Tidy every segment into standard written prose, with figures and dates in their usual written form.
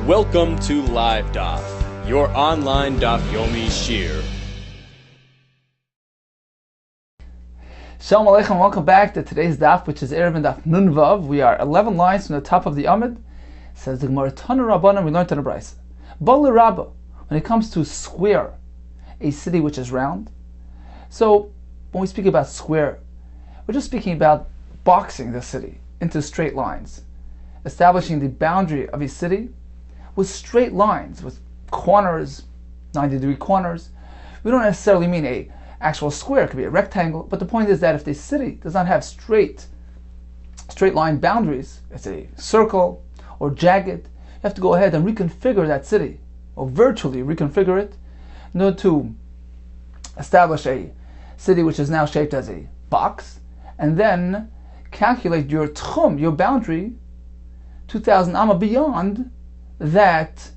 Welcome to Live Daf, your online Daf Yomi Shir. Shalom Aleichem, welcome back to today's Daf, which is Eruvin Daf Nun Vav. We are 11 lines from the top of the Amud. Says the Gemara, Tanu Rabbanan, we learned in the Brisa. Bala Rabba, when it comes to square, a city which is round. So, when we speak about square, we're just speaking about boxing the city into straight lines, establishing the boundary of a city with straight lines, with corners, 90-degree corners. We don't necessarily mean a actual square, it could be a rectangle, but the point is that if the city does not have straight line boundaries, it's a circle or jagged, you have to go ahead and reconfigure that city, or virtually reconfigure it, in order to establish a city which is now shaped as a box, and then calculate your tchum, your boundary, 2,000 amma beyond that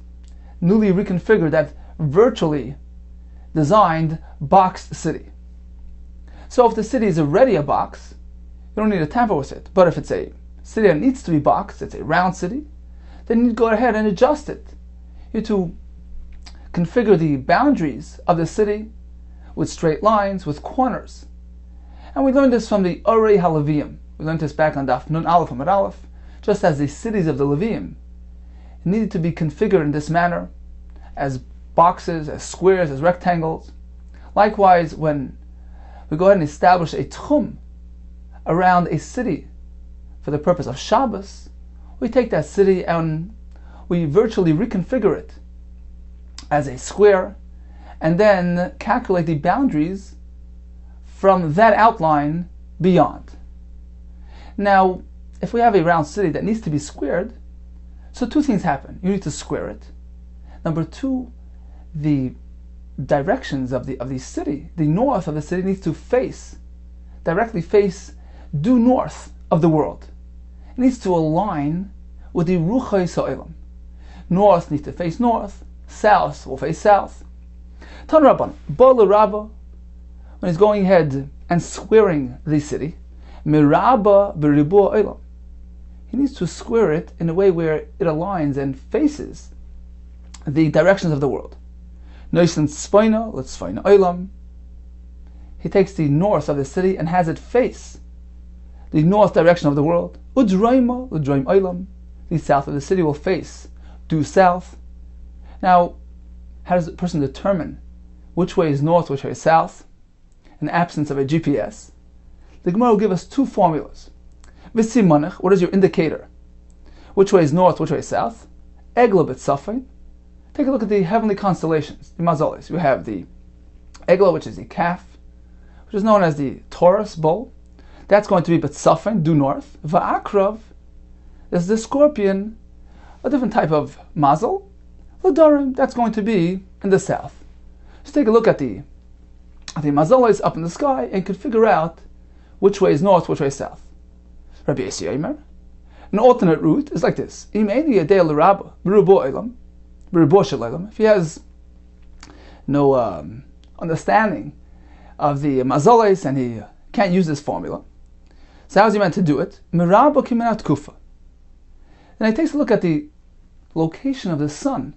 newly reconfigured, that virtually designed boxed city. So if the city is already a box, you don't need to tamper with it. But if it's a city that needs to be boxed, it's a round city, then you need to go ahead and adjust it. You need to configure the boundaries of the city with straight lines, with corners. And we learned this from the Orei HaLeviim. We learned this back on Daf Nun Aleph Amud Aleph. Just as the cities of the Leviim needed to be configured in this manner, as boxes, as squares, as rectangles. Likewise, when we go ahead and establish a tchum around a city for the purpose of Shabbos, we take that city and we virtually reconfigure it as a square, and then calculate the boundaries from that outline beyond. Now, if we have a round city that needs to be squared, so two things happen. You need to square it. Number two, the directions of the city, the north of the city needs to directly face due north of the world. It needs to align with the Ruchai Sa'olam. North needs to face north, south will face south. Tan Rabban, Bala Rabba, when he's going ahead and squaring the city, Mirabba B'ribu Olam, he needs to square it in a way where it aligns and faces the directions of the world. Noisan Tzfaina, let's find Olam. He takes the north of the city and has it face the north direction of the world. Udraima, Udraim Olam. The south of the city will face due south. Now, how does a person determine which way is north, which way is south, in the absence of a GPS? The Gemara will give us two formulas. V'simanech, what is your indicator? Which way is north, which way is south? Egla b'tzafin. Take a look at the heavenly constellations, the mazalis. You have the Egla, which is the calf, which is known as the Taurus bull. That's going to be b'tzafin, due north. Va'akrav, there's the scorpion, a different type of mazal. L'darim, that's going to be in the south. Just take a look at the mazalis up in the sky and can figure out which way is north, which way is south. Rabbi Yossi Omer. An alternate route is like this. If he has no understanding of the mazalis and he can't use this formula, so how is he meant to do it? Then he takes a look at the location of the sun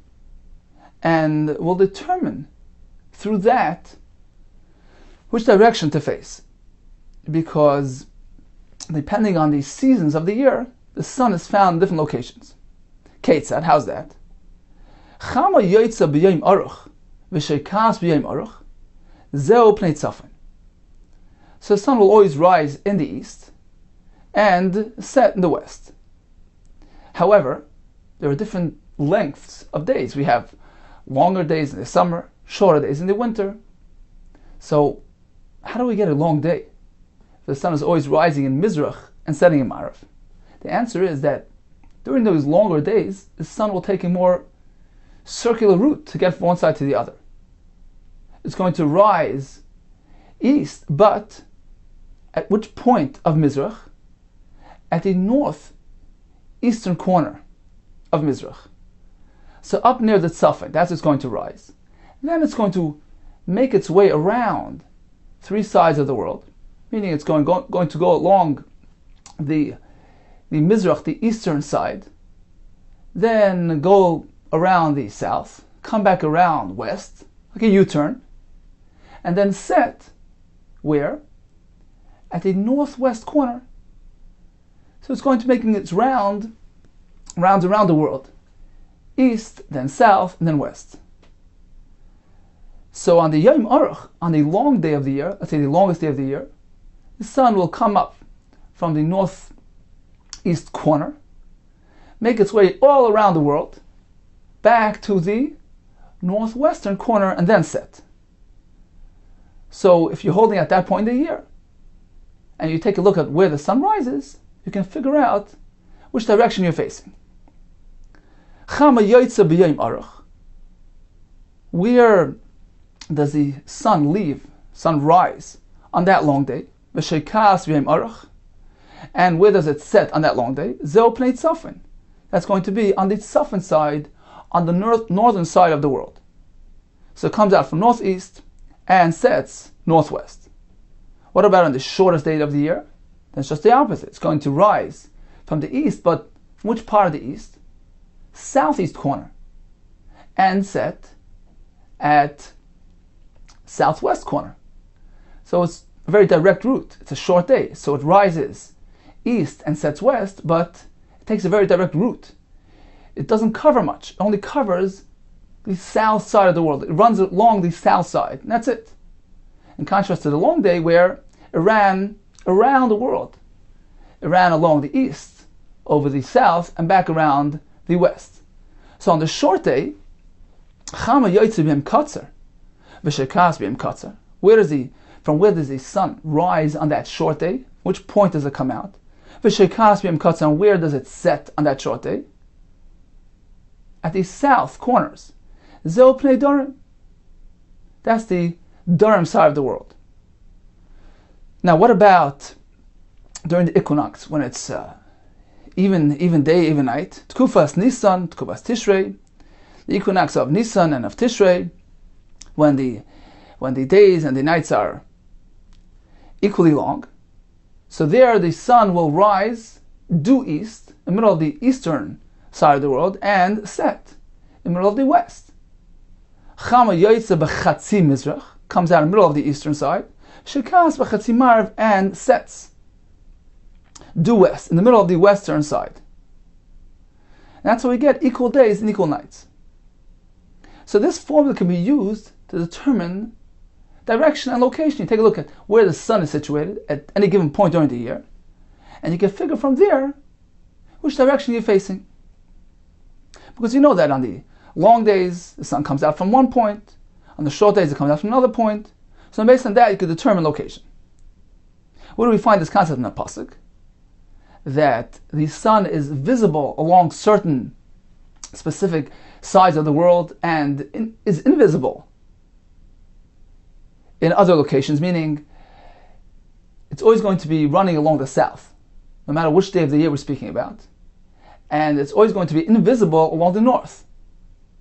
and will determine through that which direction to face. Because depending on the seasons of the year, the sun is found in different locations. Ketzad, how's that? Chama yoytza b'yom aruch v'sheikas b'yom aruch zeu pnei tzafin. So the sun will always rise in the east and set in the west. However, there are different lengths of days. We have longer days in the summer, shorter days in the winter. So how do we get a long day? The sun is always rising in Mizrach and setting in Ma'arav. The answer is that during those longer days, the sun will take a more circular route to get from one side to the other. It's going to rise east, but at which point of Mizrach? At the northeastern corner of Mizrach. So up near the Tzafin, that's it's going to rise. And then it's going to make its way around three sides of the world, meaning it's going to go along the Mizrach, the eastern side, then go around the south, come back around west, like a U-turn, and then set where? At the northwest corner. So it's going to making its rounds around the world. East, then south, and then west. So on the Yom Aruch, on the long day of the year, let's say the longest day of the year, the sun will come up from the northeast corner, make its way all around the world, back to the northwestern corner, and then set. So if you're holding at that point in the year, and you take a look at where the sun rises, you can figure out which direction you're facing. Chama yoytze b'yom aruch. Where does the sun leave, sun rise on that long day? V'sheikas b'yom aruch. And where does it set on that long day? Zeo pnei tzafin. That's going to be on the tzafin side, on the northern side of the world. So it comes out from northeast and sets northwest. What about on the shortest day of the year? Then it's just the opposite. It's going to rise from the east, but from which part of the east? Southeast corner. And set at southwest corner. So it's a very direct route. It's a short day. So it rises east and sets west, but it takes a very direct route. It doesn't cover much. It only covers the south side of the world. It runs along the south side, and that's it. In contrast to the long day where it ran around the world. It ran along the east, over the south, and back around the west. So on the short day, Chama yoytze b'yom katzer, v'shekas b'yom katzer. From where does the sun rise on that short day? Which point does it come out? V'shekas b'yom katzer, and where does it set on that short day? At the south corners. Zeo pnei darim. That's the Durham side of the world. Now, what about during the equinox, when it's even day, even night? Tkufas Nisan, Tkufas Tishrei, the equinox of Nisan and of Tishrei, when the days and the nights are equally long. So there, the sun will rise due east, in the middle of the eastern side of the world, and set in the middle of the west. Chama yoytze b'chatzi mizrach, comes out in the middle of the eastern side, shekas b'chatzi marv, and sets due west, in the middle of the western side. And that's how we get equal days and equal nights. So this formula can be used to determine direction and location. You take a look at where the sun is situated at any given point during the year, and you can figure from there which direction you're facing. Because you know that on the long days, the sun comes out from one point. On the short days, it comes out from another point. So based on that, you could determine location. Where do we find this concept in the pasuk? That the sun is visible along certain specific sides of the world and is invisible in other locations, meaning it's always going to be running along the south, no matter which day of the year we're speaking about. And it's always going to be invisible along the north.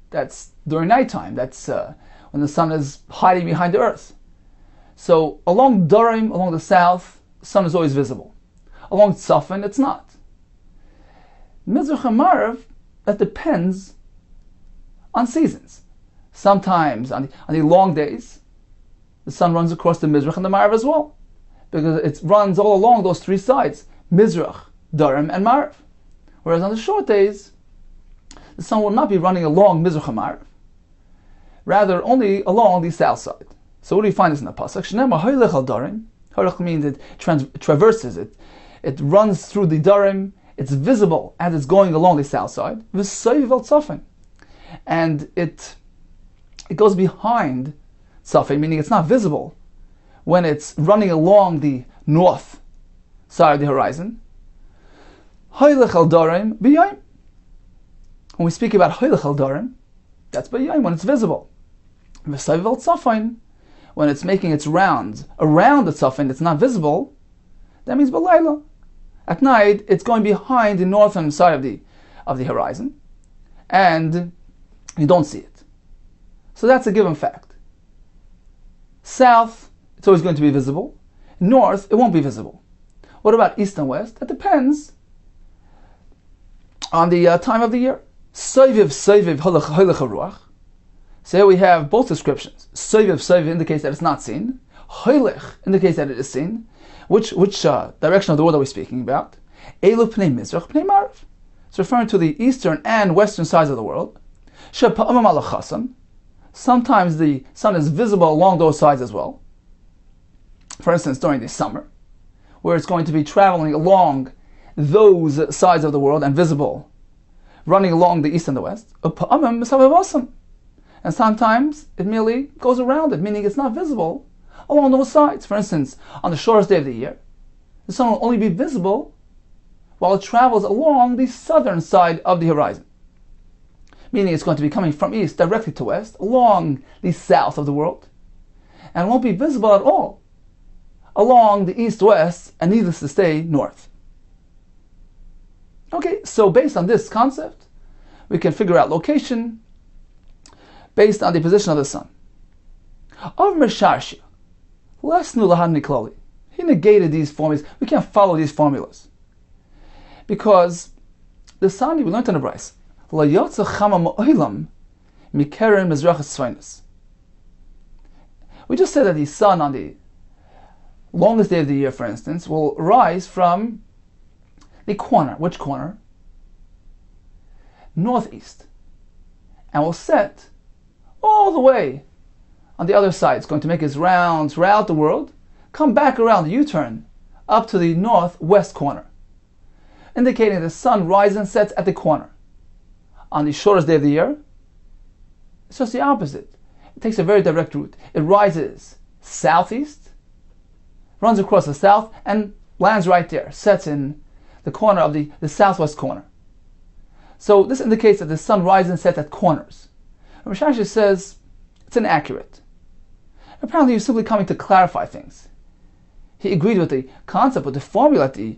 That's during nighttime. That's when the sun is hiding behind the earth. So along Durham, along the south, the sun is always visible. Along Tzafin, it's not. Mizrach and Marav, that depends on seasons. Sometimes on the long days, the sun runs across the Mizrach and the Marav as well, because it runs all along those three sides, Mizrach, Durham, and Marav. Whereas on the short days, the sun will not be running along Mizrach and Marav, rather only along the south side. So what do we find this in the pasuk? Shnema hoylech al darim. Hoylech means it traverses it. It runs through the darim. It's visible as it's going along the south side. V'soiv al tzafin, and it goes behind tzafin, meaning it's not visible when it's running along the north side of the horizon. Hoylech al darim b'yayim. When we speak about hoylech al darim, that's b'yayim, when it's visible. V'soiv al tzafin, when it's making its rounds around the tzafin, it's not visible. That means b'layla. At night, it's going behind the northern side of the horizon, and you don't see it. So that's a given fact. South, it's always going to be visible. North, it won't be visible. What about east and west? That depends on the time of the year. Soiviv soiviv holach haruach. So here we have both descriptions. Soiviv soiviv indicates that it's not seen. Hoilech indicates that it is seen. Which direction of the world are we speaking about? Elu pnei mizrach pnei marav. It's referring to the eastern and western sides of the world. Shepa'amam alachasam. Sometimes the sun is visible along those sides as well. For instance, during the summer, where it's going to be traveling along those sides of the world and visible, running along the east and the west. And sometimes it merely goes around it, meaning it's not visible along those sides. For instance, on the shortest day of the year, the sun will only be visible while it travels along the southern side of the horizon. Meaning it's going to be coming from east directly to west, along the south of the world, and it won't be visible at all along the east-west, and needless to say, north. Okay, so based on this concept, we can figure out location based on the position of the sun. Of Mesharshia, he negated these formulas. We can't follow these formulas. Because the sun, we learned in the Bryce, we just said that the sun on the longest day of the year, for instance, will rise from the corner. Which corner? Northeast. And will set all the way on the other side. It's going to make its rounds throughout the world, come back around the U-turn up to the northwest corner, indicating the sun rises and sets at the corner. On the shortest day of the year, it's just the opposite. It takes a very direct route. It rises southeast, runs across the south, and lands right there, sets in the corner of the southwest corner. So this indicates that the sun rises and sets at corners. And Rashashi says it's inaccurate. Apparently he's simply coming to clarify things. He agreed with the concept, with the formula that the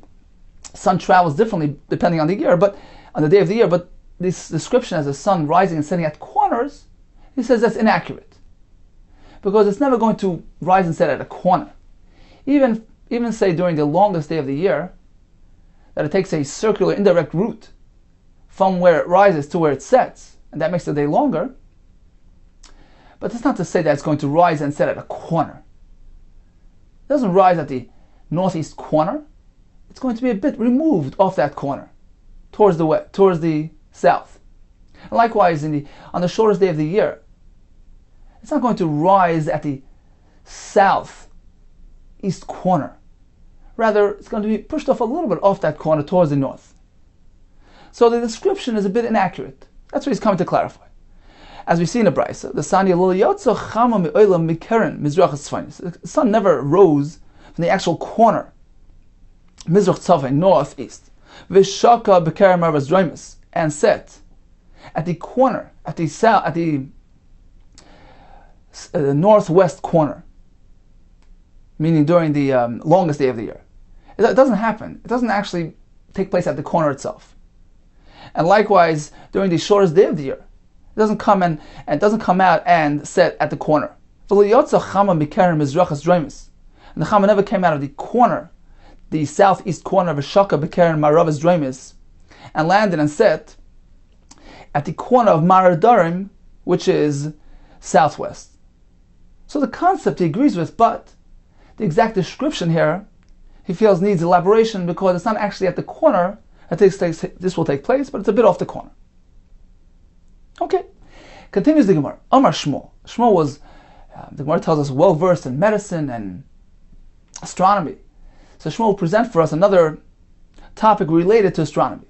sun travels differently depending on the year, but on the day of the year, but this description as the sun rising and setting at corners, he says that's inaccurate. Because it's never going to rise and set at a corner. Even say during the longest day of the year, that it takes a circular indirect route from where it rises to where it sets, and that makes the day longer. But that's not to say that it's going to rise and set at a corner. It doesn't rise at the northeast corner. It's going to be a bit removed off that corner, towards the south. And likewise, on the shortest day of the year, it's not going to rise at the southeast corner. Rather, it's going to be pushed off a little bit off that corner towards the north. So the description is a bit inaccurate. That's what he's coming to clarify. As we see in the Brisa, the sun never rose from the actual corner, Mizrach Tzaveh, northeast, Vishaka Bekerem Maravas Droimus, and set at the corner, at the northwest corner, meaning during the longest day of the year. It doesn't happen. It doesn't actually take place at the corner itself. And likewise, during the shortest day of the year, it doesn't come and doesn't come out and set at the corner. And the Chama never came out of the corner, the southeast corner of Shaka Bekeren Maravas Droimis, and landed and set at the corner of Maradarim, which is southwest. So the concept he agrees with, but the exact description here he feels needs elaboration because it's not actually at the corner that this will take place, but it's a bit off the corner. Okay, continues the Gemara. Amar Shmuel. Shmuel was, the Gemara tells us, well versed in medicine and astronomy. So Shmuel will present for us another topic related to astronomy.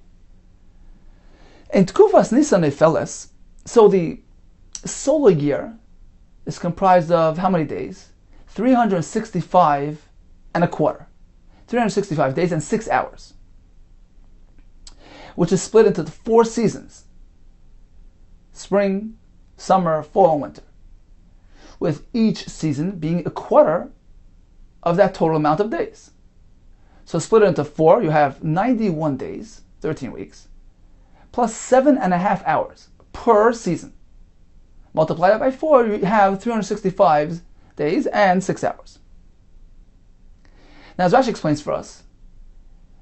In Tkufas Nisan Nefeles, so the solar year is comprised of how many days? 365 and a quarter. 365 days and 6 hours. Which is split into 4 seasons. Spring, summer, fall, and winter. With each season being a quarter of that total amount of days. So split it into 4, you have 91 days, 13 weeks, plus 7.5 hours per season. Multiply that by 4, you have 365 days and 6 hours. Now, as Rashi explains for us,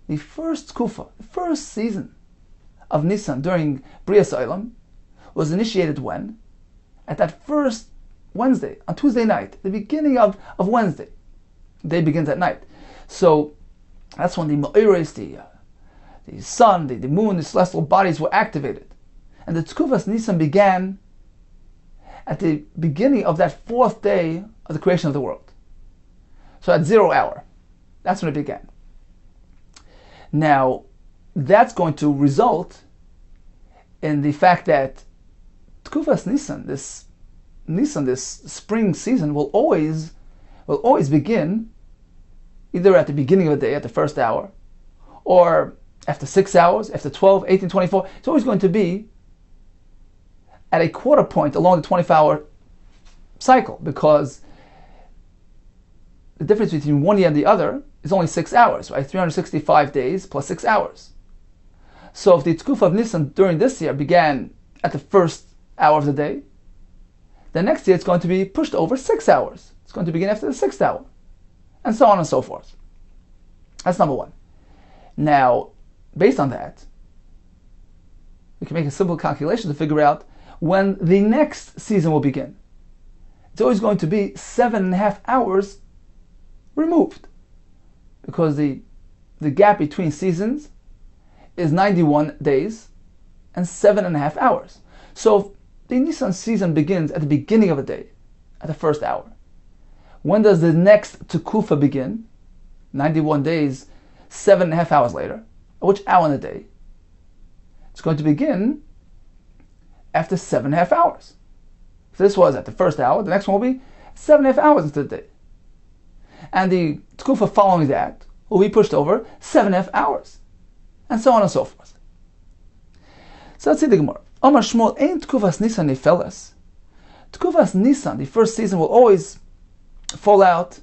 the first kufa, the first season of Nisan during Brias Olam was initiated when? At that first Wednesday, on Tuesday night, the beginning of Wednesday. The day begins at night. So that's when the Ma'ires, the sun, the moon, the celestial bodies were activated. And the Tkufas Nisan began at the beginning of that fourth day of the creation of the world. So at 0 hour. That's when it began. Now, that's going to result in the fact that Tkufas Nisan, this spring season, will always begin either at the beginning of the day, at the first hour, or after 6 hours, after 12, 18, 24. It's always going to be at a quarter point along the 24-hour cycle, because the difference between one year and the other is only 6 hours, right? 365 days plus 6 hours. So if the Tkufa of Nisan during this year began at the first hour of the day, the next year it's going to be pushed over 6 hours. It's going to begin after the 6th hour, and so on and so forth. That's number one. Now, based on that, we can make a simple calculation to figure out when the next season will begin. It's always going to be 7.5 hours removed, because the gap between seasons is 91 days and 7.5 hours. So if the Nisan season begins at the beginning of a day, at the first hour, when does the next Tekufa begin? 91 days, 7.5 hours later. At which hour in the day? It's going to begin after 7.5 hours. If this was at the first hour, the next one will be 7.5 hours into the day. And the Tekufa following that will be pushed over 7.5 hours. And so on and so forth. So let's see the Gemara. Amar Shmuel, ain't Tkufas Nisan nefelas. Tkufas Nisan, the first season, will always fall out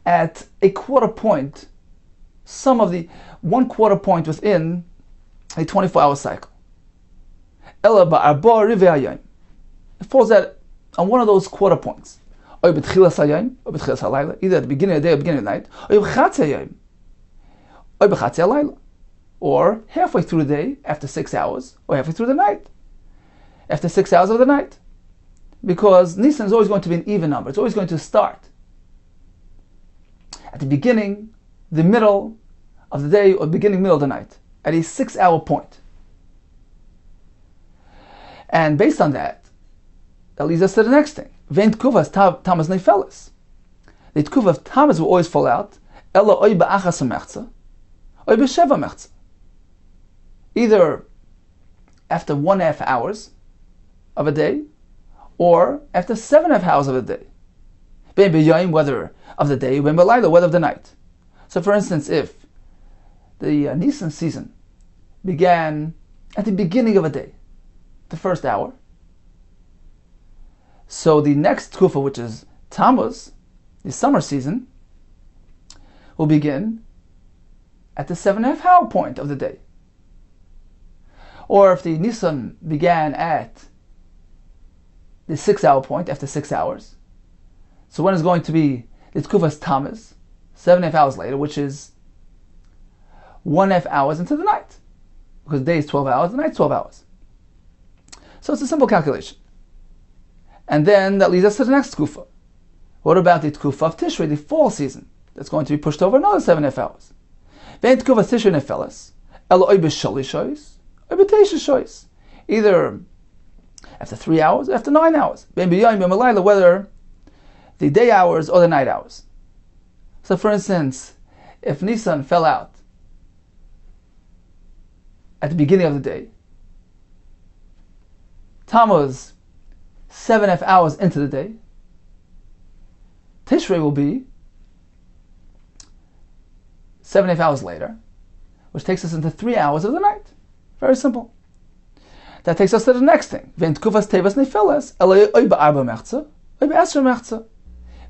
at a quarter point, some of the 1 quarter point within a 24-hour cycle. Ela ba'arba rivei hayom. It falls out on one of those quarter points. Or b'tchilas hayom, or b'tchilas halayla, either at the beginning of the day or beginning of the night, or b'chatzi hayom, or b'chatzi halayla, or halfway through the day after 6 hours, or halfway through the night after 6 hours of the night. Because Nisan is always going to be an even number. It's always going to start at the beginning, the middle of the day, or beginning, middle of the night, at a 6-hour point. And based on that, that leads us to the next thing. Vein tkuvas tamas nefeles. The tkuva of tamas will always fall out. Ella oy ba'achas mechza, oy b'sheva mechza. Either after 1.5 hours of a day, or after 7.5 hours of a day. Ben b'yayim, whether of the day, ben b'layla, whether of the night. So for instance, if the Nisan season began at the beginning of a day, the first hour, so the next tkufa, which is Tammuz, the summer season, will begin at the 7.5 hour point of the day. Or if the Nisan began at the 6-hour point after 6 hours, so when is going to be the Tkufas Tammuz, 7.5 hours later, which is 1.5 hours into the night, because the day is 12 hours, the night is 12 hours. So it's a simple calculation. And then that leads us to the next Tkufa. What about the Tkufa of Tishrei, the fall season? That's going to be pushed over another 7.5 hours. Vein Tkufa Tishrei nefelas, elo oy b'shalish shoyis, oy b'teisha shoyis. Either after 3 hours, or after 9 hours. Ben b'yayim ben b'layla, whether the day hours or the night hours. So for instance, if Nisan fell out at the beginning of the day, Tammuz 7.5 hours into the day, Tishrei will be 7.5 hours later, which takes us into 3 hours of the night. Very simple. That takes us to the next thing. Vein tkufas tevas nefeles, elo oy ba'arba mechza, oy b'esher mechza,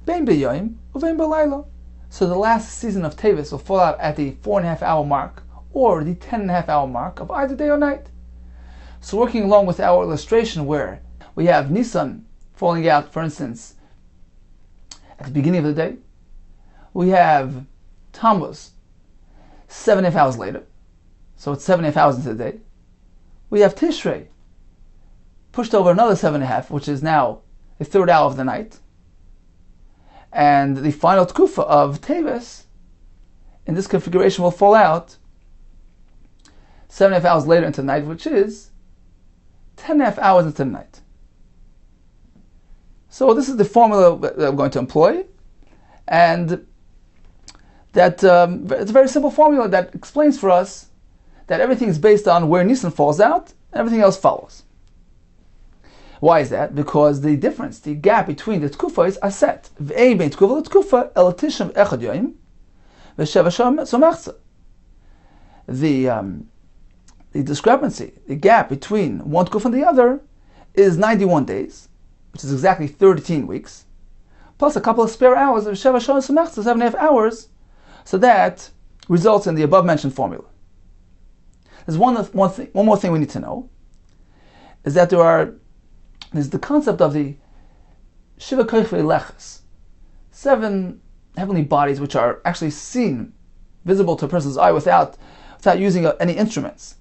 bein b'yayim, uvein b'layla. So the last season of Tevis will fall out at the 4.5 hour mark, or the 10.5 hour mark of either day or night. So working along with our illustration where we have Nisan falling out, for instance, at the beginning of the day, we have Tammuz 7.5 hours later, so it's 7.5 hours into the day. we have Tishrei pushed over another 7.5, which is now the third hour of the night. And the final tkufa of Teves in this configuration will fall out 7.5 hours later into the night, which is 10.5 hours into the night. So this is the formula that we're going to employ, and that it's a very simple formula that explains for us that everything is based on where Nisan falls out, and everything else follows. Why is that? Because the difference, the gap between the tkufas are set. The discrepancy, the gap between one tkufa and the other is 91 days, which is exactly 13 weeks, plus a couple of spare hours of 7.5 hours, so that results in the above mentioned formula. There's one more thing we need to know, is that there's the concept of the Shiva Kochvei Leches, 7 heavenly bodies which are actually seen, visible to a person's eye without using any instruments.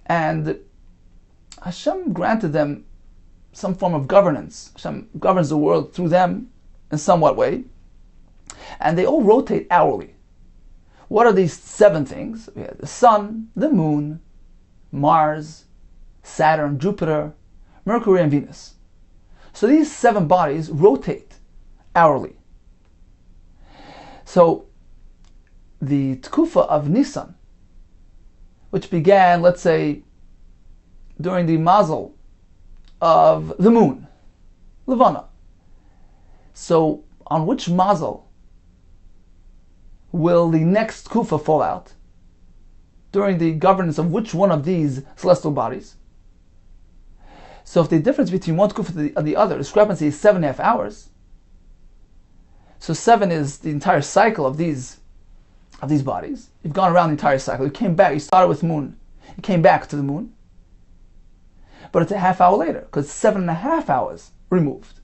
And Hashem granted them some form of governance. Hashem governs the world through them in somewhat way. And they all rotate hourly. What are these 7 things? We have the sun, the moon, Mars, Saturn, Jupiter, Mercury, and Venus. So these 7 bodies rotate hourly. So the tkufa of Nisan, which began, let's say, during the mazel of the moon, Levana. So on which mazel will the next tkufa fall out? During the governance of which one of these celestial bodies? So if the difference between one tkufa and the other, discrepancy is 7.5 hours, so 7 is the entire cycle of these bodies. You've gone around the entire cycle. You came back. You started with moon. You came back to the moon. But it's a half hour later, because 7.5 hours removed.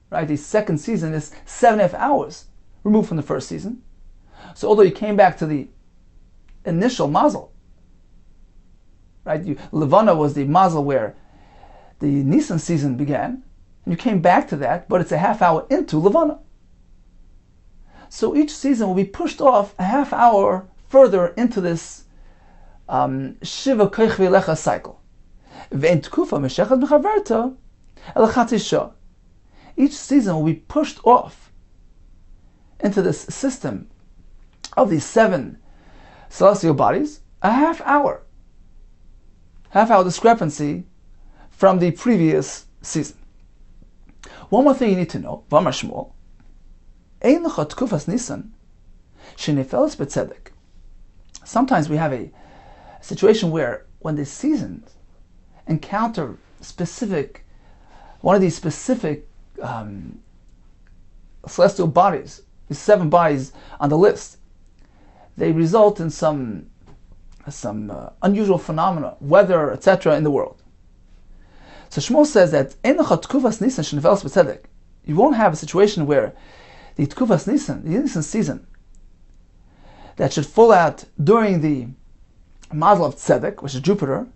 Right? The second season is 7.5 hours removed from the first season. So although you came back to the initial mazel, right? Levana was the mazel where the Nisan season began, and you came back to that, but it's a half hour into Levana. So each season will be pushed off a half hour further into this Shiva Kochvei Leches cycle. Each season will be pushed off into this system of these 7 celestial bodies, a half hour discrepancy from the previous season. One more thing you need to know, V'amar Shmuel, Ein lecha tkufas Nisan shenefeles b'tzedek. Sometimes we have a situation where when the seasons encounter one of these specific celestial bodies, these 7 bodies on the list, they result in some unusual phenomena, weather, etc. in the world. So Shmuel says that Ein lecha tkufas Nisan shenefeles b'tzedek. You won't have a situation where the Tkufas Nisan, the Nisan season, that should fall out during the mazel of Tzedek, which is Jupiter,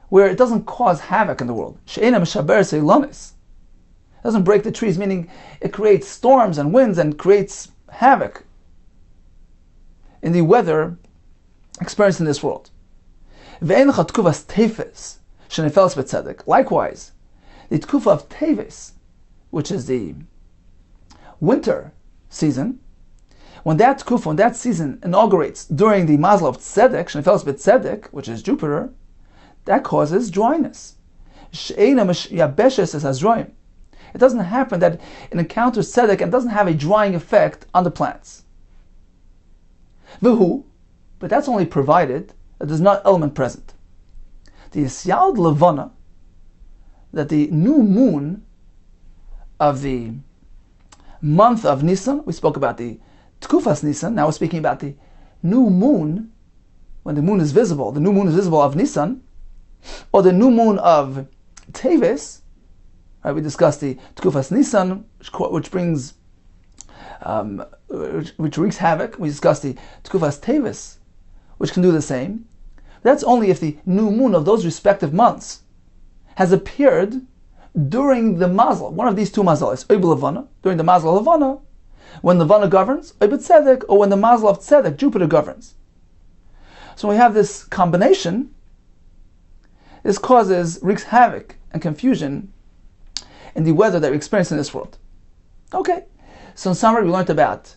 where it doesn't cause havoc in the world. She'ena mishaber seilanis. It doesn't break the trees, meaning it creates storms and winds and creates havoc in the weather experienced in this world. Ve'en lecha tkufas Teves shenefeles b'tzedek. Likewise, the Tkufa of Teves, which is the winter season, when that season inaugurates during the mazel of Tzedek, Shenefeles b'Tzedek, which is Jupiter, that causes dryness. It doesn't happen that it encounters Tzedek and doesn't have a drying effect on the plants. But that's only provided that there's not element present. The Yisyad Levana, that the new moon of the month of Nisan, we spoke about the Tkufas Nisan, now we're speaking about the new moon, when the moon is visible, the new moon is visible of Nisan, or the new moon of Teves. Right, we discussed the Tkufas Nisan, which brings, which wreaks havoc. We discussed the Tkufas Teves, which can do the same. That's only if the new moon of those respective months has appeared during the mazel, one of these two mazalis, Oib Levana, during the mazel of Levana, when Levana governs, Oib Tzedek, or when the mazel of Tzedek, Jupiter, governs. So when we have this combination, this wreaks havoc and confusion in the weather that we experience in this world. Okay, so in summary, we learned about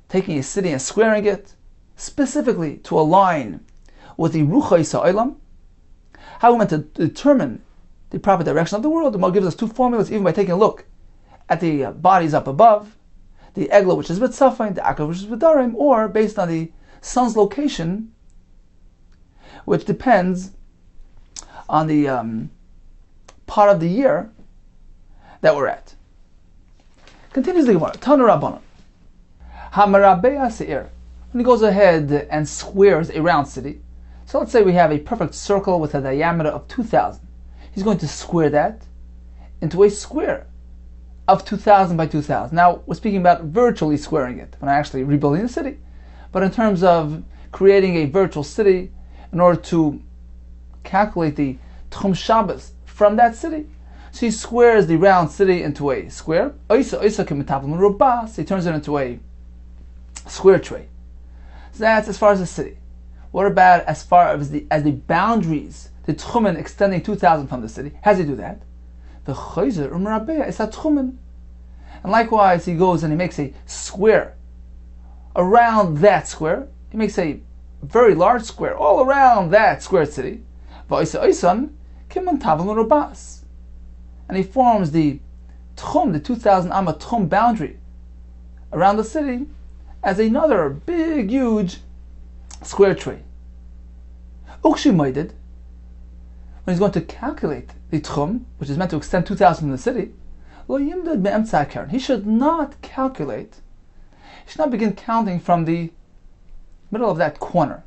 taking a city and squaring it, specifically to align with the Ruchos Ha'olam, how we meant to determine the proper direction of the world. The Gemara gives us two formulas, even by taking a look at the bodies up above, the Egla, which is with Safin, the Akav, which is with Darim, or based on the sun's location, which depends on the part of the year that we're at. Continues the Gemara. Tanu Rabbanan. Hamarabeya Seir. When he goes ahead and squares a round city, so let's say we have a perfect circle with a diameter of 2,000. He's going to square that into a square of 2,000 by 2,000. Now, we're speaking about virtually squaring it. We're not actually rebuilding the city. But in terms of creating a virtual city, in order to calculate the Tchum Shabbos from that city, so he squares the round city into a square. He turns it into a square tray. So that's as far as the city. What about as far as the boundaries, the tchumen extending 2,000 from the city? How does he do that? The chayzer umrabeya is a tchumen. And likewise, he goes and he makes a square around that square. He makes a very large square all around that square city. And he forms the tchum, the 2,000 amma tchum boundary around the city as another big, huge square tray. Ukshi Moided, when he's going to calculate the tchum, which is meant to extend 2,000 from the city, he should not calculate, he should not begin counting from the middle of that corner.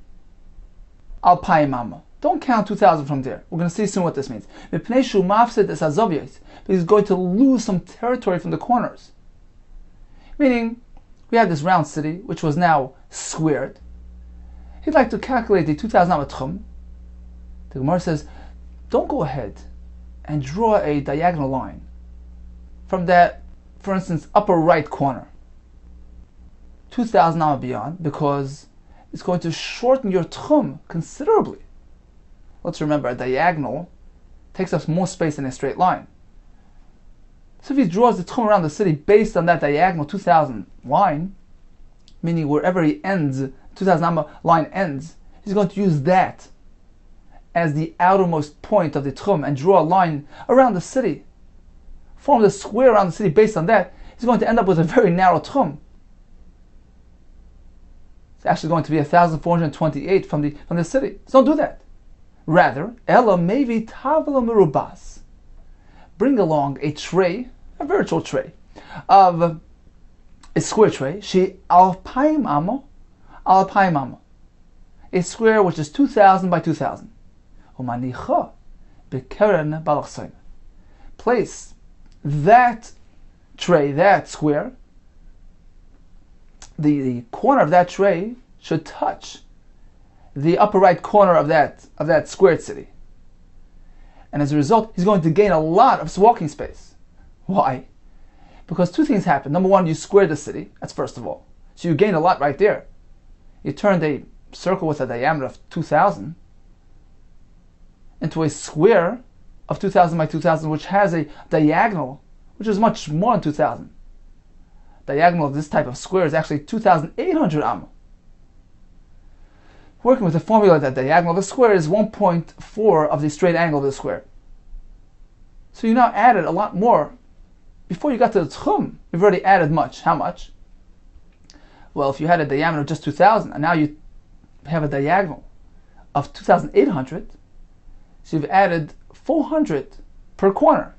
Alpayimama. Don't count 2,000 from there. We're going to see soon what this means. Because he's going to lose some territory from the corners. Meaning, we had this round city, which was now squared. He'd like to calculate the 2,000 amatchum. The Gemara says, don't go ahead and draw a diagonal line from that, for instance, upper right corner, 2,000 amma beyond, because it's going to shorten your tchum considerably. Let's remember, a diagonal takes up more space than a straight line. So if he draws the tchum around the city based on that diagonal 2,000 line, meaning wherever he ends, 2,000 amma line ends, he's going to use that as the outermost point of the tchum and draw a line around the city. Form the square around the city based on that. He's going to end up with a very narrow tchum. It's actually going to be 1,428 from the city. So don't do that. Rather, Ella maybe Tavla Merubas. Bring along a tray, a virtual tray, of a square tray. She alpaim amo, a square which is 2,000 by 2,000. Umanicha bekeren balachsoin. Place that tray, that square. The corner of that tray should touch the upper right corner of that squared city. And as a result, he's going to gain a lot of walking space. Why? Because two things happen. Number one, you square the city. That's first of all. So you gain a lot right there. You turned a circle with a diameter of 2,000 into a square of 2,000 by 2,000, which has a diagonal, which is much more than 2,000. Diagonal of this type of square is actually 2,800 amma. Working with the formula that the diagonal of the square is 1.4 of the straight angle of the square. So you now added a lot more. Before you got to the tchum, you've already added much. How much? Well, if you had a diameter of just 2,000, and now you have a diagonal of 2,800, so you've added 400 per corner.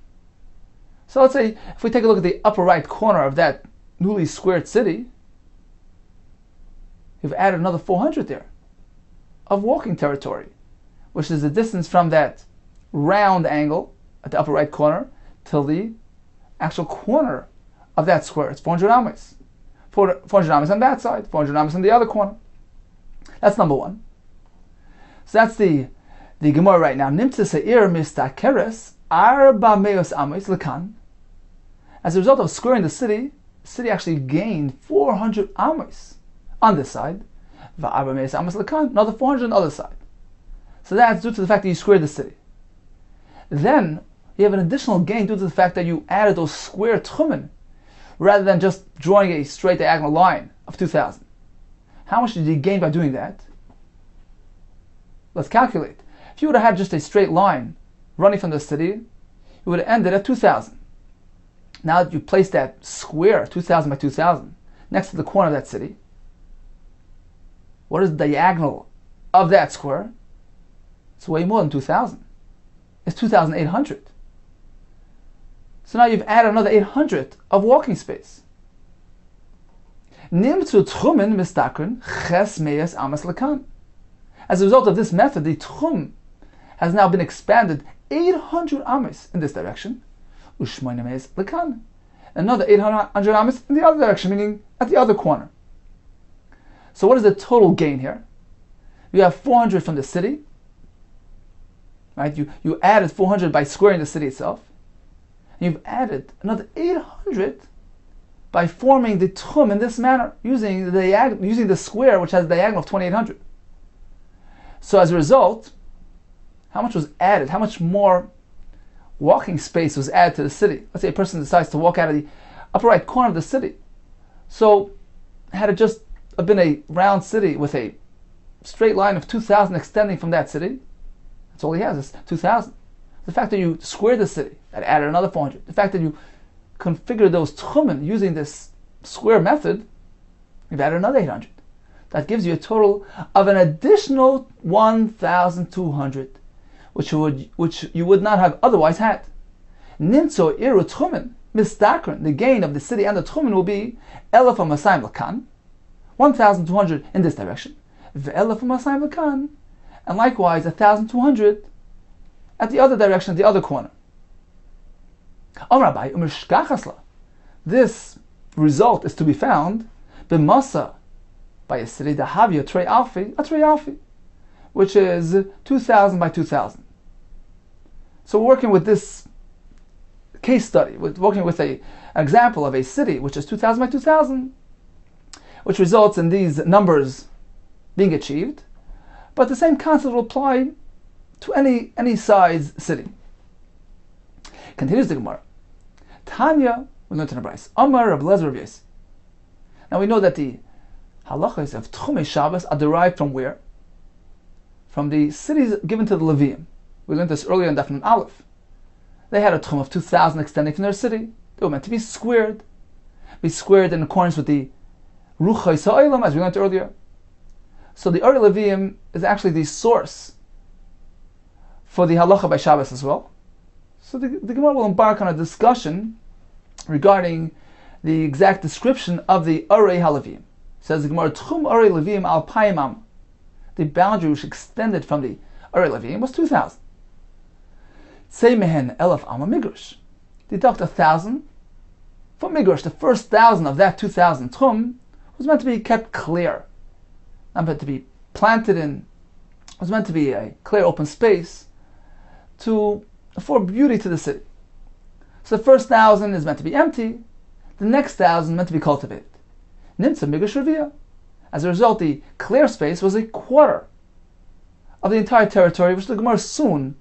So let's say, if we take a look at the upper right corner of that newly squared city, you've added another 400 there of walking territory, which is the distance from that round angle at the upper right corner till the actual corner of that square. It's 400 amas. 400 amas on that side, 400 amas on the other corner. That's number one. So that's the Gemara right now. Nimtza se'ir mistakeres arba meos amos lekan. As a result of squaring the city actually gained 400 amos on this side. Va'arba meos amos lekan, another 400 on the other side. So that's due to the fact that you squared the city. Then you have an additional gain due to the fact that you added those square tchumen rather than just drawing a straight diagonal line of 2,000. How much did you gain by doing that? Let's calculate. If you would have had just a straight line running from the city, you would have ended at 2,000. Now that you place that square, 2,000 by 2,000, next to the corner of that city, what is the diagonal of that square? It's way more than 2,000. It's 2,800. So now you've added another 800 of walking space. Nimtzu tchumen mistakrin ches meyes amas lekan. As a result of this method, the tchum has now been expanded 800 amas in this direction, u'shmoina meyes lekan. Another 800 amas in the other direction, meaning at the other corner. So what is the total gain here? You have 400 from the city, right? You added 400 by squaring the city itself. And you've added another 800 by forming the tchum in this manner, using the square which has a diagonal of 2,800. So as a result, how much was added? How much more walking space was added to the city? Let's say a person decides to walk out of the upper right corner of the city. So had it just been a round city with a straight line of 2,000 extending from that city, that's all he has is 2,000. The fact that you squared the city, that added another 400. The fact that you configured those tchumen using this square method, you've added another 800. That gives you a total of an additional 1,200, which you would not have otherwise had. Nimtzo iru tchumen mistakron, the gain of the city and the tchumen will be elef amasayim lakan, 1,200 in this direction, ve'elef amasayim lakan, and likewise 1,200 at the other direction, the other corner. This result is to be found b'masa, by a city dahavia trei alfi, which is 2,000 by 2,000. So we're working with this case study, we're working with an example of a city which is 2,000 by 2,000, which results in these numbers being achieved. But the same concept will apply to any size city. Continues the Gemara. Tanya, we learned in the Bryce. Amar Reb Lezer Reb Yossi. Now we know that the halachas of Tchumei Shabbos are derived from where? From the cities given to the Levium. We learned this earlier in Daf Nun Aleph. They had a tchum of 2,000 extending from their city. They were meant to be squared in accordance with the Ruchos Ha'olam, as we learned earlier. So the Ori Levium is actually the source for the halacha by Shabbos as well. So the Gemara will embark on a discussion regarding the exact description of the Ori HaLeviim. Says the Gemara, Tchum Ori Leviim al Paimam. The boundary which extended from the Ori Leviim was 2,000. Tzei mehen elef ama migrush. Deduct 1,000 from migrush. The first 1,000 of that 2,000 tchum was meant to be kept clear, not meant to be planted in. It was meant to be a clear open space to afford beauty to the city. So the first 1,000 is meant to be empty. The next 1,000 meant to be cultivated. Nimtza migrush revia. As a result, the clear space was a quarter of the entire territory, which the Gemara soon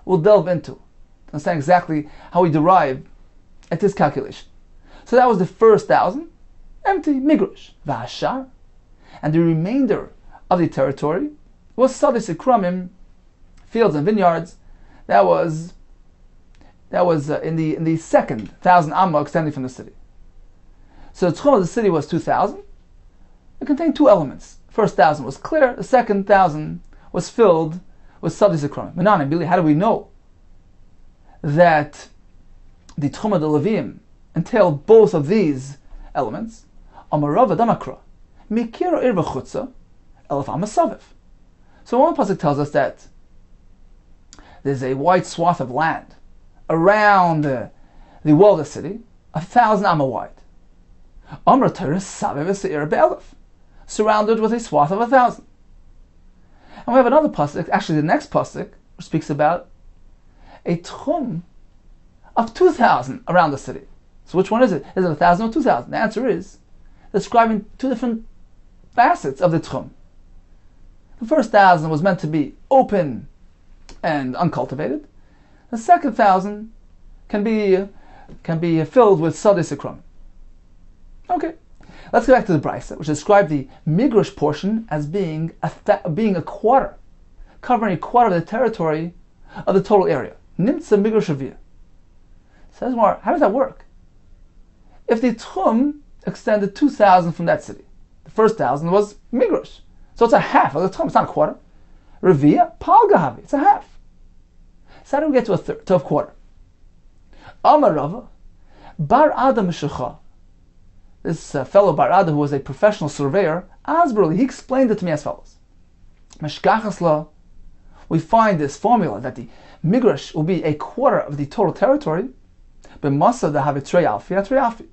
will delve into to understand exactly how we derive at this calculation. So that was the first 1,000, empty migrush, v'hashar, and the remainder of the territory was sadis ikramim, fields and vineyards. That was in the second 1,000 amma extending from the city. So the tchum of the city was 2,000. It contained two elements. The first 1,000 was clear. The second 1,000 was filled with sadis ikramim. Manan and Billy, how do we know that the tchum of the Levium entailed both of these elements? Amarava damakra mikira irva chutza elef amasaviv. So one pasuk tells us that there's a wide swath of land around the wall of the city, 1,000 amma wide. Amar Torah saviv se'ir be'elef, surrounded with a swath of 1,000. And we have another pasuk, actually the next pasuk, which speaks about a tchum of 2,000 around the city. So which one is it? Is it 1,000 or 2,000? The answer is describing two different facets of the tchum. The first 1,000 was meant to be open and uncultivated. The second 1,000 can be filled with sadeh sikram. Okay, let's go back to the brisa, which described the migrush portion as being a quarter, covering a quarter of the territory of the total area. Nimtza migrush aviyah. Says more, how does that work? If the tchum extended 2,000 from that city, the first 1,000 was migrush, so it's a half of the tchum. It's not a quarter. Reviyah palgahavi. It's a half. So how do we get to a third, to a quarter? Amar Rava, Bar Ada Mishacha. This fellow Bar Ada, who was a professional surveyor, Asberli, he explained it to me as follows. Meshkachasla, we find this formula that the migrash will be a quarter of the total territory, b'masa da have trei alfi.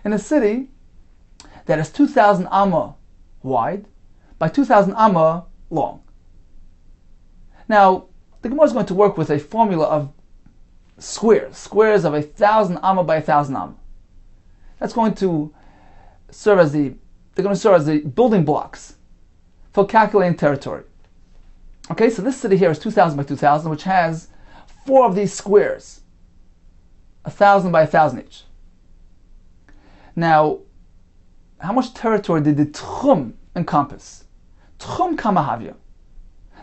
In a city that is 2,000 amma wide by 2,000 amma long. Now, the Gemara is going to work with a formula of squares of 1,000 amma by 1,000 amma. That's going to serve as the building blocks for calculating territory. Okay, so this city here is 2,000 by 2,000, which has 4 of these squares, 1,000 by 1,000 each. Now, how much territory did the tchum encompass? Tchum kamahavya.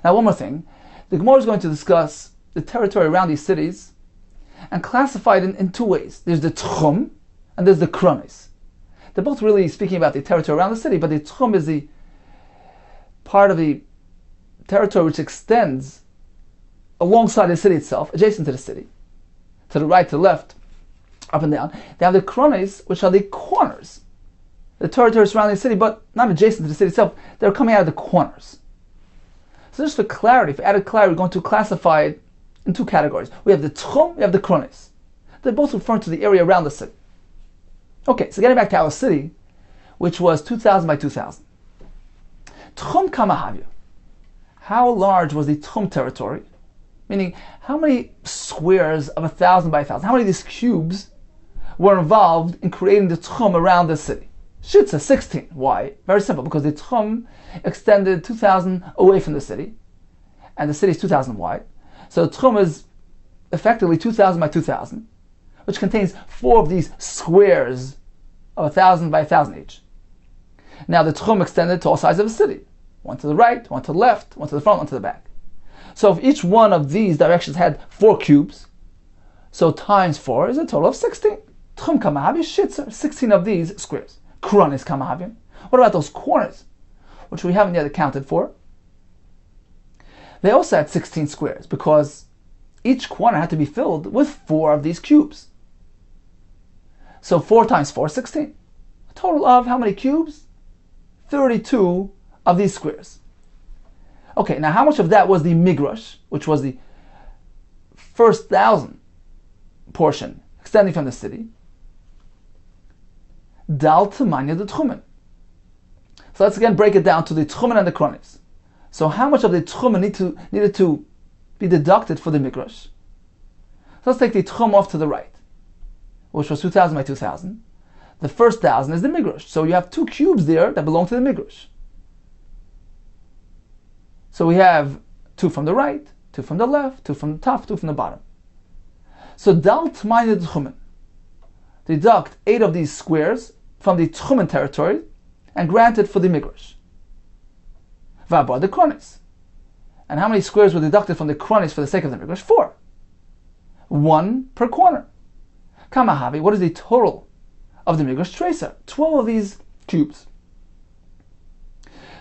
Now, one more thing. The Gemara is going to discuss the territory around these cities and classify it in two ways. There's the tchum and there's the kronis. They're both really speaking about the territory around the city, but the tchum is the part of the territory which extends alongside the city itself, adjacent to the city, to the right, to the left, up and down. They have the kronis, which are the corners, the territory surrounding the city, but not adjacent to the city itself. They're coming out of the corners. So just for clarity, for added clarity, we're going to classify it in two categories. We have the tchum, we have the kronis. They're both referring to the area around the city. Okay, so getting back to our city, which was 2,000 by 2,000. Tchum kamahavya. How large was the tchum territory? Meaning, how many squares of 1,000 by 1,000? How many of these cubes were involved in creating the tchum around the city? Shitza, 16. Why? Very simple, because the tchum extended 2,000 away from the city, and the city is 2,000 wide. So the tchum is effectively 2,000 by 2,000, which contains 4 of these squares of 1,000 by 1,000 each. Now the tchum extended to all sides of the city. One to the right, one to the left, one to the front, one to the back. So if each one of these directions had 4 cubes, so times 4 is a total of 16. Tchum kamahavi shitzer, 16 of these squares. Kronis kamahavim. What about those corners, which we haven't yet accounted for? They also had 16 squares, because each corner had to be filled with 4 of these cubes. So 4 times 4, 16. A total of how many cubes? 32 of these squares. Okay, now how much of that was the migrash, which was the first 1,000 portion extending from the city? Dal Tamanya the Tchumen. So let's again break it down to the Tchumen and the Kronis. So how much of the Tchumen needed to be deducted for the migrash? So let's take the Tchum off to the right, which was 2,000 by 2,000. The first 1,000 is the migrash. So you have 2 cubes there that belong to the migrash. So we have 2 from the right, 2 from the left, 2 from the top, 2 from the bottom. So Dal Tmanya Tchumen. Deduct 8 of these squares from the Tchumen territory and grant it for the migrash. V'abar the Kronis. And how many squares were deducted from the Kronis for the sake of the migrash? 4. 1 per corner. Kamahavi, what is the total of the migrash tracer? 12 of these cubes.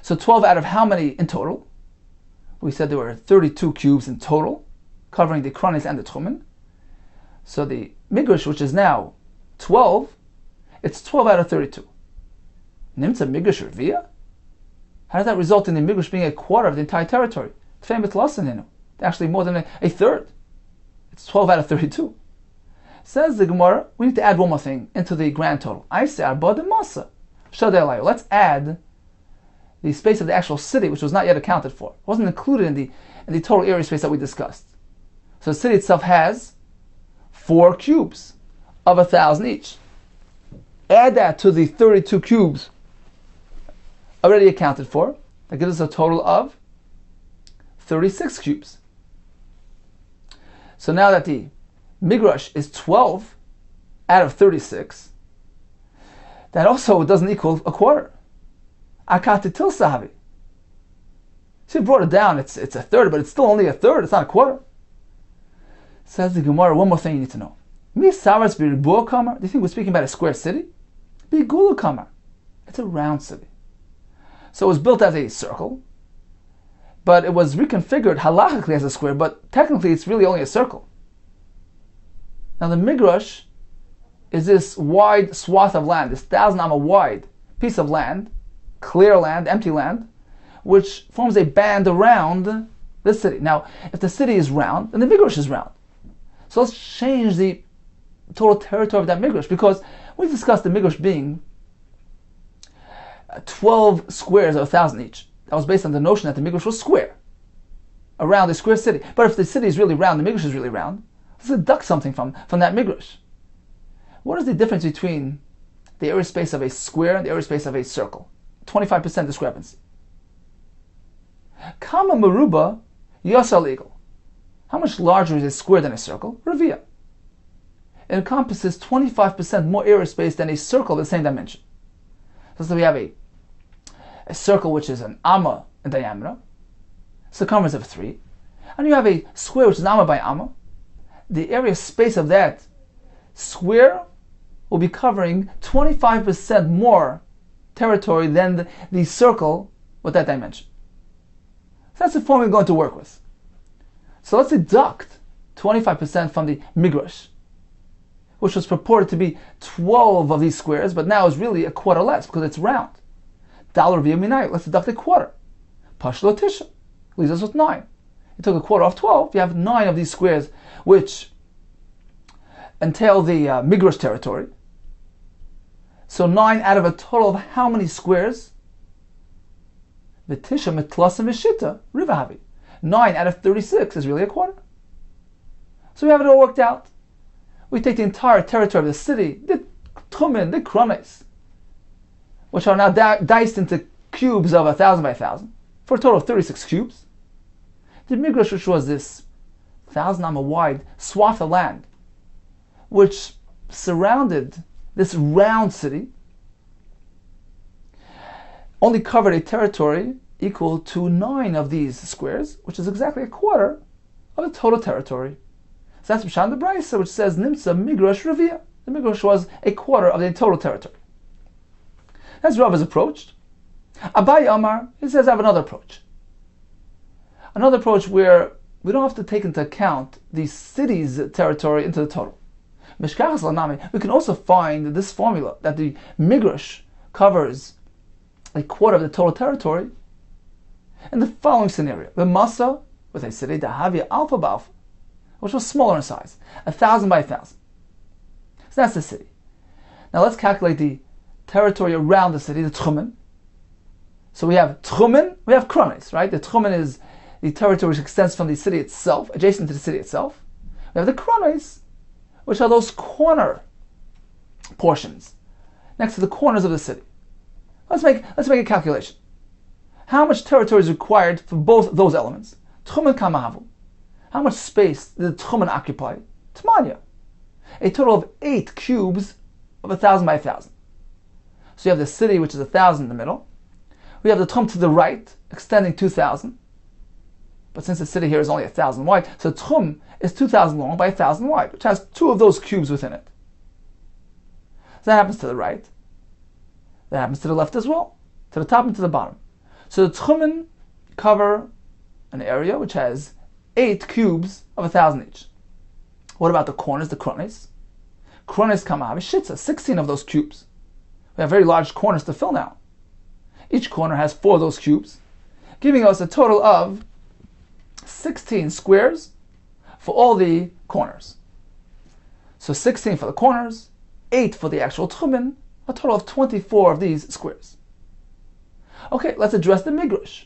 So 12 out of how many in total? We said there were 32 cubes in total, covering the Kronis and the Tchumen. So the migrash, which is now 12, it's 12 out of 32. Nimtza migrash reviyah? How does that result in the migrash being a quarter of the entire territory? Actually more than a third. It's 12 out of 32. Says the Gemara, we need to add one more ththing into the grand total. I say arba de masa. Let's add the space of the actual city, which was not yet accounted for. It wasn't included in the total area space that we discussed. So the city itself has 4 cubes of 1,000 each. Add that to the 32 cubes already accounted for. That gives us a total of 36 cubes. So now that the Migrash is 12 out of 36, that also doesn't equal a quarter. Akatitil sahavi. She brought it down, it's a third, but it's still only a third, it's not a quarter. Says the Gemara, one more thing you need to know. Mi saras b'ribuah kamar. Do you think we're speaking about a square city? B'gula kamar. It's a round city. So it was built as a circle, but it was reconfigured halachically as a square, but technically it's really only a circle. Now the Migrash is this wide swath of land, this 1,000 amma wide piece of land, clear land, empty land, which forms a band around the city. Now, if the city is round, then the Migrash is round. So let's change the total territory of that Migrash, because we discussed the Migrash being 12 squares of 1,000 each. That was based on the notion that the Migrash was square, around a square city. But if the city is really round, the Migrash is really round, let's deduct something from that Migrash. What is the difference between the area space of a square and the area space of a circle? 25% discrepancy. Kama Maruba Yasar legal. How much larger is a square than a circle? Ravia. It encompasses 25% more area space than a circle of the same dimension. So we have a circle which is an amma in diameter, circumference of 3, and you have a square which is amma by amma. The area space of that square will be covering 25% more territory than the circle with that dimension. So that's the formula we're going to work with. So let's deduct 25% from the Migrash, which was purported to be 12 of these squares, but now is really a quarter less because it's round. Dollar via minai, let's deduct a quarter. Pashlo tisha leaves us with 9. You took a quarter off 12, you have 9 of these squares which entail the Migrash territory. So 9 out of a total of how many squares? V'tisha mitlasim v'shita rivahavi. 9 out of 36 is really a quarter. So we have it all worked out. We take the entire territory of the city, the Tchumen, the Krones, which are now diced into cubes of 1,000 by 1,000, for a total of 36 cubes. The Migrash, which was this 1,000 amma wide swath of land, which surrounded this round city, only covered a territory equal to 9 of these squares, which is exactly a quarter of the total territory. So that's Pshat the Brisa, which says Nimtza Migrash Ravia. The Migrash was a quarter of the total territory. That's Rava's approach. Abai Amar, he says, I have another approach. Another approach where we don't have to take into account the city's territory into the total. Mishkachas Lanami, we can also find this formula that the Migrash covers a quarter of the total territory in the following scenario. The Masa, with a city, Dahavia Alpha Balf, which was smaller in size, 1,000 by 1,000. So that's the city. Now let's calculate the territory around the city, the Tchumen. So we have Tchumen, we have Krones, right? The Tchumen is the territory which extends from the city itself, adjacent to the city itself. We have the Krones, which are those corner portions next to the corners of the city. Let's make a calculation. How much territory is required for both those elements? Tchumen kamahavu. How much space did the Tchumen occupy? Tmanya. A total of 8 cubes of 1,000 by 1,000. So you have the city, which is 1,000 in the middle. We have the Tchum to the right, extending 2,000. But since the city here is only 1,000 wide, so Tchum is 2,000 long by 1,000 wide, which has 2 of those cubes within it. So that happens to the right. That happens to the left as well, to the top and to the bottom. So the Tchumen cover an area which has 8 cubes of 1,000 each. What about the corners, the Krones? Krones kamahavi shitza, 16 of those cubes. We have very large corners to fill now. Each corner has 4 of those cubes, giving us a total of 16 squares for all the corners. So 16 for the corners, 8 for the actual Tchumen, a total of 24 of these squares. Okay, let's address the Migrash.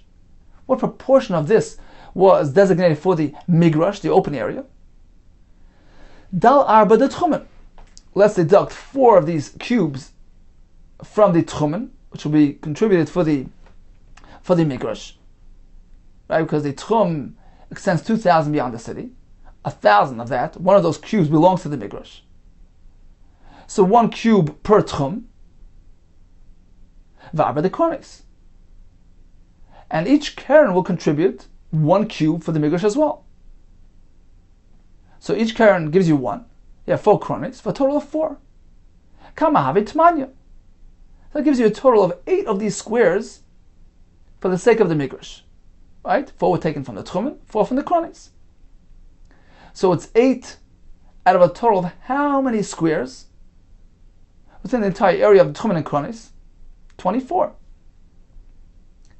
What proportion of this was designated for the Migrash, the open area? Dal Arba de Tchumen. Let's deduct 4 of these cubes from the Tchumen, which will be contributed for the Migrash, right? Because the Tchum extends 2,000 beyond the city. 1,000 of that, one of those cubes belongs to the Migrash. So 1 cube per Tchum, V'arba de Kronis. And each Keren will contribute 1 cube for the Migrash as well. So each Keren gives you 1. You have 4 Kronis for a total of 4. Kama have Tmanya. That gives you a total of 8 of these squares for the sake of the Migrash. Right? 4 were taken from the Tchumen, 4 from the Kronis. So it's 8 out of a total of how many squares within the entire area of the Tchumen and Kronis? 24.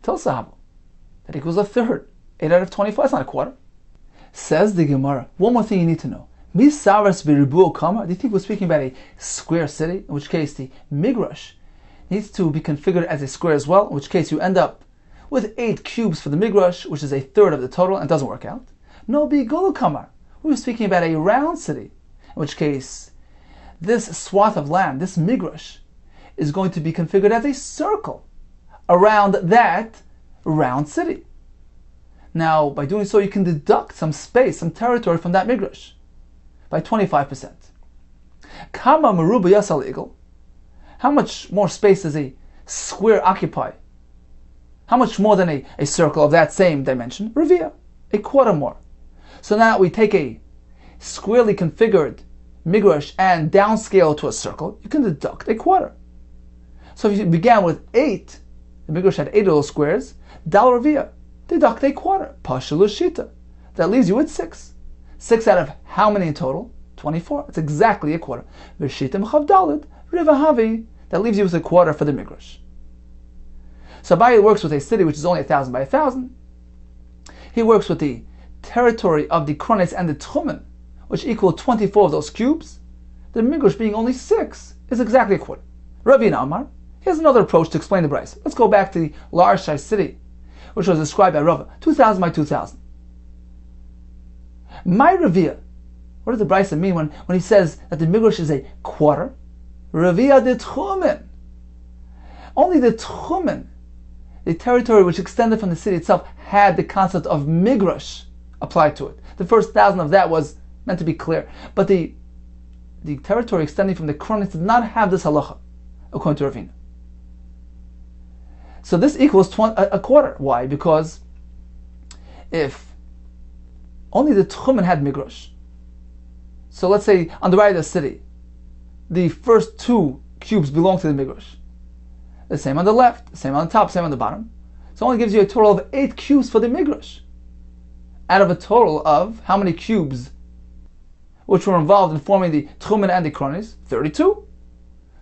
Tell Sahaba. That equals a third. 8 out of 24, that's not a quarter. Says the Gemara, one more thing you need to know. Misaras b'ribu kama. Do you think we're speaking about a square city? In which case the Migrash needs to be configured as a square as well. In which case you end up with 8 cubes for the Migrash, which is a third of the total, and it doesn't work out. No b'gulu kamar. We were speaking about a round city. In which case this swath of land, this Migrash, is going to be configured as a circle around that round city. Now, by doing so, you can deduct some space, some territory from that Migrash by 25%. Kama meruba yasal igel. How much more space does a square occupy? How much more than a circle of that same dimension? Revia, a quarter more. So now we take a squarely configured Migrash and downscale to a circle, you can deduct a quarter. So if you began with 8, the Migrash had 8 of those squares, Dal Revia, deduct a quarter. Pashalu Shita. That leaves you with 6. 6 out of how many in total? 24. It's exactly a quarter. Vishitim Chavdalid, Rivahavi. That leaves you with a quarter for the Migrash. So Abaye works with a city which is only 1,000 by 1,000. He works with the territory of the Kronis and the Tchumen, which equal 24 of those cubes. The Migrash being only 6 is exactly a quarter. Rabbi Amar, here's another approach to explain the Brisa. Let's go back to the large size city, which was described by Rava, 2,000 by 2,000. My Ravia, what does the Brisa mean when he says that the Migrash is a quarter? Ravia de Tchumen. Only the Tchumen, the territory which extended from the city itself, had the concept of Migrash applied to it. The first 1,000 of that was meant to be clear. But the territory extending from the Kronis did not have this halacha, according to Ravina. So this equals a quarter. Why? Because if only the Tchumen had Migrash, so let's say on the right of the city, the first 2 cubes belong to the Migrash. The same on the left, the same on the top, same on the bottom. So it only gives you a total of 8 cubes for the Migrash, out of a total of how many cubes which were involved in forming the Tchumen and the Kronis? 32.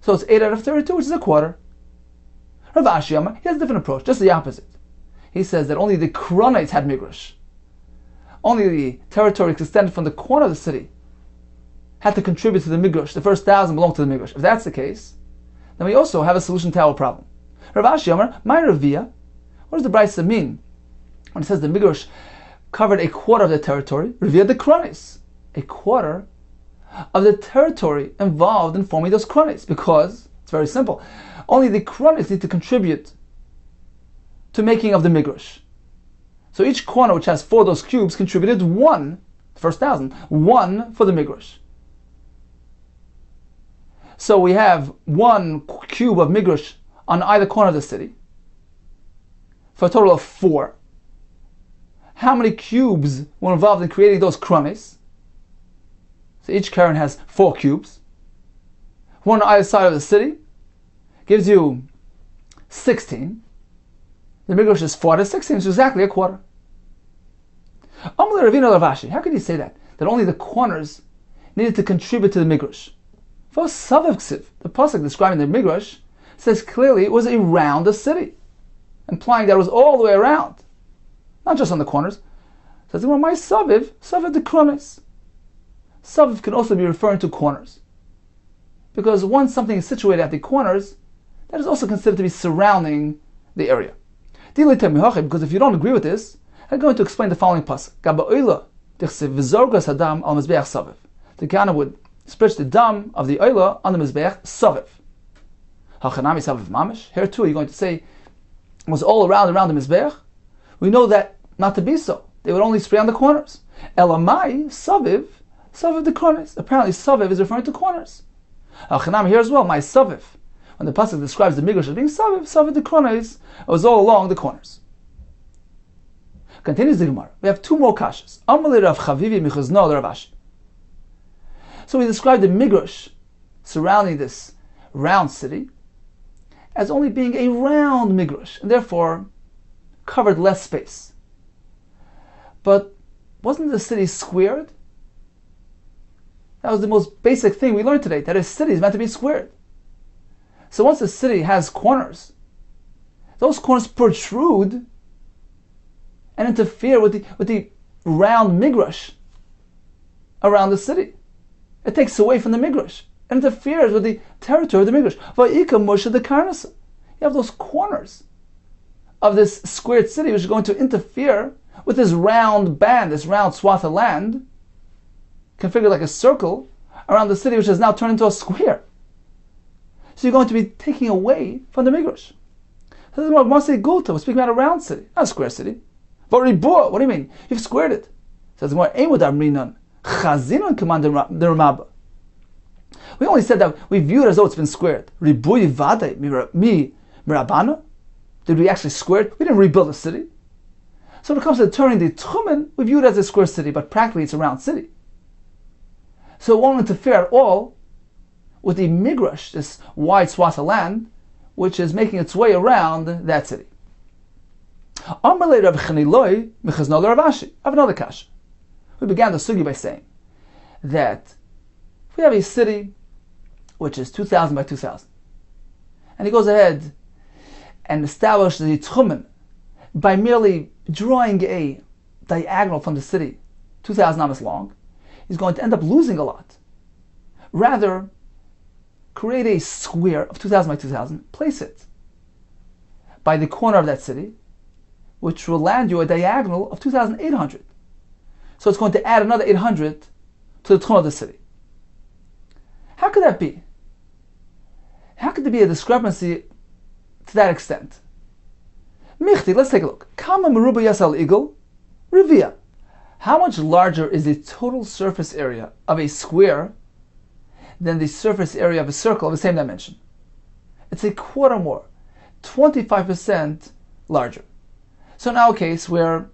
So it's 8 out of 32, which is a quarter. Rav Ashi Amar, he has a different approach, just the opposite. He says that only the Kronites had Migrash. Only the territory extended from the corner of the city had to contribute to the Migrash. The first 1,000 belonged to the Migrash. If that's the case, then we also have a solution to our problem. Rav Ashi Amar, my Ravia, what does the Brisa mean when it says the Migrash covered a quarter of the territory? Ravia the Kronis. A quarter of the territory involved in forming those Kronis, because it's very simple. Only the Kronis need to contribute to making of the Migrash. So each corner which has 4 of those cubes contributed 1, the first 1,000, 1 for the Migrash. So we have 1 cube of Migrash on either corner of the city, for a total of 4. How many cubes were involved in creating those Kronis? So each Karen has 4 cubes. 1 on either side of the city gives you 16. The Migrash is 4 to 16, which is exactly a quarter. Amalei Ravina Ravashi, how could you say that? That only the corners needed to contribute to the Migrash. For Savav Ksiv, the pasuk describing the Migrash says clearly it was around the city, implying that it was all the way around, not just on the corners. It says, well, my Saviv the Kronis. Saviv can also be referring to corners, because once something is situated at the corners, that is also considered to be surrounding the area. Because if you don't agree with this, I'm going to explain the following pasuk. The Kana would spritz the dam of the oila on the mizbeach saviv. Hachanami saviv mamish. Here too, you're going to say it was all around the mizbeach. We know that not to be so. They would only spray on the corners. Elamai saviv the corners. Apparently, saviv is referring to corners. Hachanami here as well. My saviv. When the pasuk describes the midrash as being saviv the corners, it was all along the corners. Continues the Gemara. We have two more kashas. Amalei Rav Chavivi michuzno Rav Ashi. So we described the midrash surrounding this round city as only being a round midrash, and therefore covered less space. But wasn't the city squared? That was the most basic thing we learned today, that a city is meant to be squared. So once a city has corners, those corners protrude and interfere with the round midrash around the city. It takes away from the midrash and interferes with the territory of the midrash. You have those corners of this squared city which is going to interfere with this round band, this round swath of land, configured like a circle around the city which has now turned into a square. So you're going to be taking away from the midrash. So this is what Masei Gulta was speaking about a round city, not a square city. But Ribua, what do you mean? You've squared it. Says more Aimud Amrinan. Chazinon command the Ramabba. We only said that we view it as though it's been squared. Ribui Vade mi Mirabana. Did we actually square it? We didn't rebuild the city. So when it comes to turning the Tchumen, we view it as a square city, but practically it's a round city. So it won't interfere at all with the midrash, this wide swath of land, which is making its way around that city. I have another kasha. We began the sugi by saying that if we have a city which is 2,000 by 2,000, and he goes ahead and establishes the tchumen by merely drawing a diagonal from the city 2,000 amas long, he's going to end up losing a lot. Rather, create a square of 2,000 by 2,000, place it by the corner of that city, which will land you a diagonal of 2,800. So it's going to add another 800 to the tchum of the city. How could that be? How could there be a discrepancy to that extent? Michti, let's take a look. Kama meruba yasal igel, revia. How much larger is the total surface area of a square than the surface area of a circle of the same dimension? It's a quarter more, 25% larger. So now a case where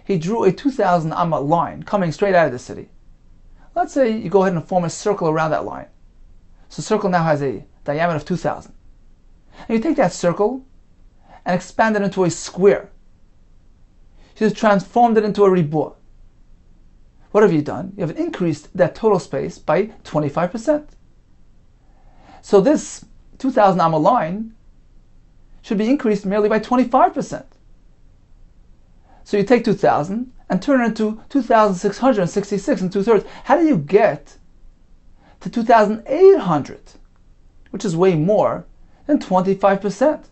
he drew a 2,000 amma line coming straight out of the city. Let's say you go ahead and form a circle around that line. So the circle now has a diameter of 2,000. And you take that circle and expand it into a square. You just transformed it into a ribua. What have you done? You have increased that total space by 25%. So this 2,000 amma line should be increased merely by 25%. So you take 2,000 and turn it into 2,666 and 2/3. How do you get to 2,800, which is way more than 25%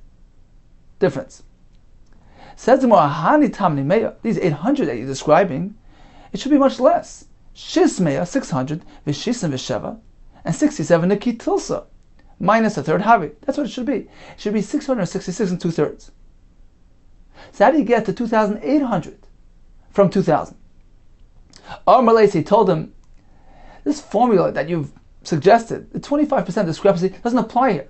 difference? Says the Gemara, these 800 that you're describing, it should be much less. Shismeya 600, Vishisim Visheva, and 67 Nikit Tilsa, minus a third Havi. That's what it should be. It should be 666 and 2/3. So how do you get to 2,800 from 2,000? Malaysi told him, this formula that you've suggested, the 25% discrepancy, doesn't apply here.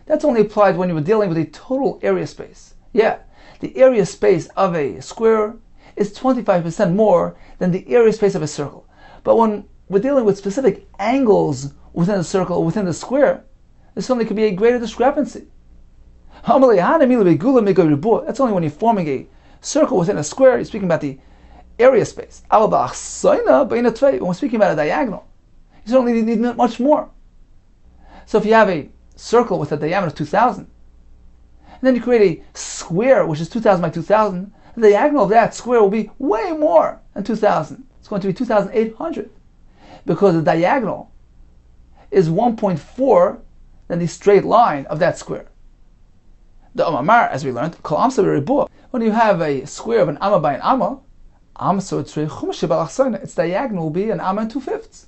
That's only applied when you were dealing with a total area space. Yeah, the area space of a square is 25% more than the area space of a circle. But when we're dealing with specific angles within the circle or within the square, there certainly could be a greater discrepancy. That's only when you're forming a circle within a square, you're speaking about the area space. When we're speaking about a diagonal, you certainly need much more. So if you have a circle with a diameter of 2,000, and then you create a square which is 2,000 by 2,000, the diagonal of that square will be way more than 2,000. It's going to be 2,800, because the diagonal is 1.4 than the straight line of that square. The Amar, as we learned, Kol Amsa B'Ribua. When you have a square of an Amma by an Amma, its diagonal will be an Amma and 2/5.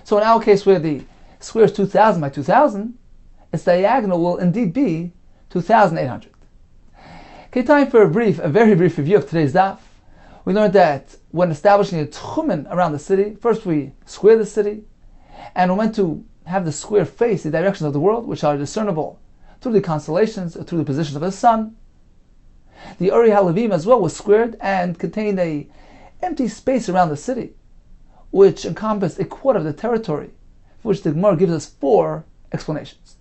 So in our case, where the square is 2,000 by 2,000, its diagonal will indeed be 2,800. Okay, time for a very brief review of today's daf. We learned that when establishing a tchumen around the city, first we square the city, and we went to have the square face the directions of the world, which are discernible through the constellations, through the position of the sun. The Uri Halavim as well was squared and contained a empty space around the city, which encompassed a quarter of the territory, for which the Gemara gives us 4 explanations.